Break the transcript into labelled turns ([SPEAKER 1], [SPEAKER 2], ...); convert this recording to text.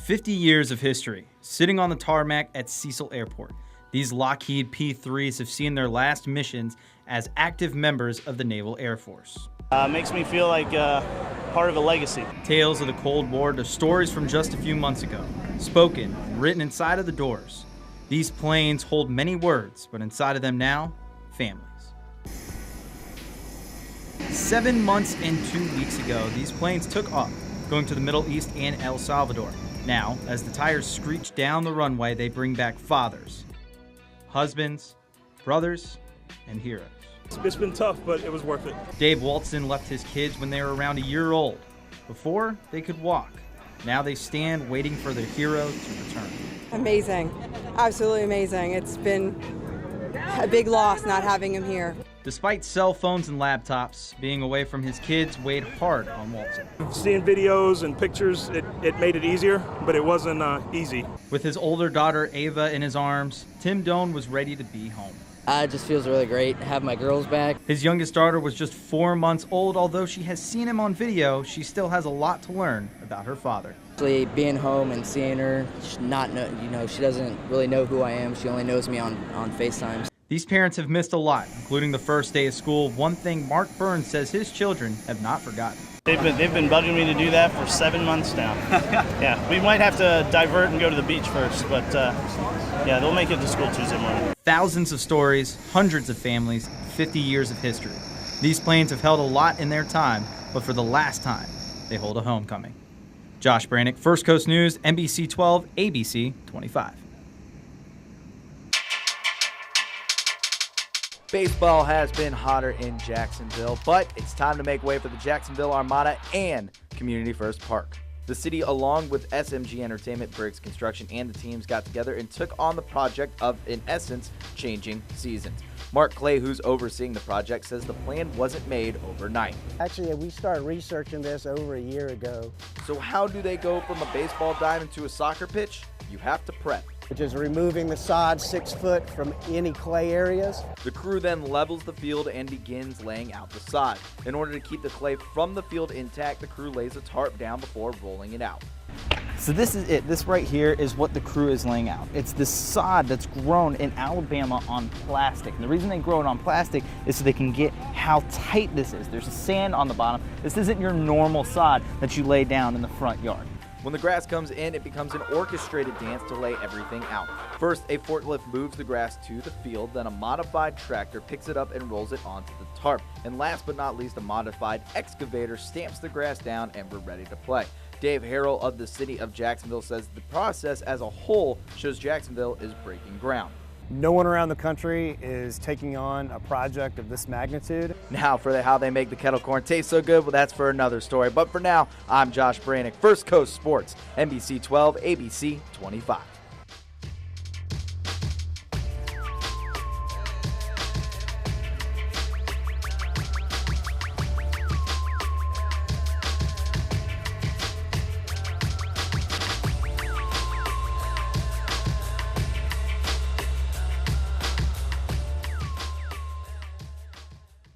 [SPEAKER 1] 50 years of history, sitting on the tarmac at Cecil Airport. These Lockheed P-3s have seen their last missions as active members of the Naval Air Force.
[SPEAKER 2] Makes me feel like part of a legacy.
[SPEAKER 1] Tales of the Cold War to stories from just a few months ago, spoken and written inside of the doors. These planes hold many words, but inside of them now, families. 7 months and 2 weeks ago, these planes took off, going to the Middle East and El Salvador. Now, as the tires screech down the runway, they bring back fathers, husbands, brothers, and heroes.
[SPEAKER 3] It's been tough, but it was worth it.
[SPEAKER 1] Dave Walton left his kids when they were around a year old. Before, they could walk. Now they stand waiting for their hero to return.
[SPEAKER 4] Amazing. Absolutely amazing. It's been a big loss not having him here.
[SPEAKER 1] Despite cell phones and laptops, being away from his kids weighed hard on Walton.
[SPEAKER 3] Seeing videos and pictures, it made it easier, but it wasn't easy.
[SPEAKER 1] With his older daughter Ava in his arms, Tim Doan was ready to be home.
[SPEAKER 5] It just feels really great to have my girls back.
[SPEAKER 1] His youngest daughter was just 4 months old. Although she has seen him on video, she still has a lot to learn about her father.
[SPEAKER 5] Actually, being home and seeing her, she doesn't really know who I am. She only knows me on FaceTime.
[SPEAKER 1] These parents have missed a lot, including the first day of school. One thing Mark Burns says his children have not forgotten.
[SPEAKER 2] They've been bugging me to do that for 7 months now. Yeah, we might have to divert and go to the beach first, but yeah, they'll make it to school Tuesday morning.
[SPEAKER 1] Thousands of stories, hundreds of families, 50 years of history. These planes have held a lot in their time, but for the last time, they hold a homecoming. Josh Brannock, First Coast News, NBC 12, ABC 25.
[SPEAKER 6] Baseball has been hotter in Jacksonville, but it's time to make way for the Jacksonville Armada and Community First Park. The city, along with SMG Entertainment, Briggs Construction, and the teams got together and took on the project of, in essence, changing seasons. Mark Clay, who's overseeing the project, says the plan wasn't made overnight.
[SPEAKER 7] Actually, we started researching this over a year ago.
[SPEAKER 6] So how do they go from a baseball diamond to a soccer pitch? You have to prep.
[SPEAKER 7] Which is removing the sod 6 foot from any clay areas.
[SPEAKER 6] The crew then levels the field and begins laying out the sod. In order to keep the clay from the field intact, the crew lays a tarp down before rolling it out.
[SPEAKER 8] So this is it. This right here is what the crew is laying out. It's this sod that's grown in Alabama on plastic. And the reason they grow it on plastic is so they can get how tight this is. There's sand on the bottom. This isn't your normal sod that you lay down in the front yard.
[SPEAKER 6] When the grass comes in, it becomes an orchestrated dance to lay everything out. First, a forklift moves the grass to the field, then a modified tractor picks it up and rolls it onto the tarp. And last but not least, a modified excavator stamps the grass down and we're ready to play. Dave Harrell of the city of Jacksonville says the process as a whole shows Jacksonville is breaking ground.
[SPEAKER 9] No one around the country is taking on a project of this magnitude.
[SPEAKER 6] Now for how they make the kettle corn taste so good, well, that's for another story. But for now, I'm Josh Brannock, First Coast Sports, NBC 12, ABC 25.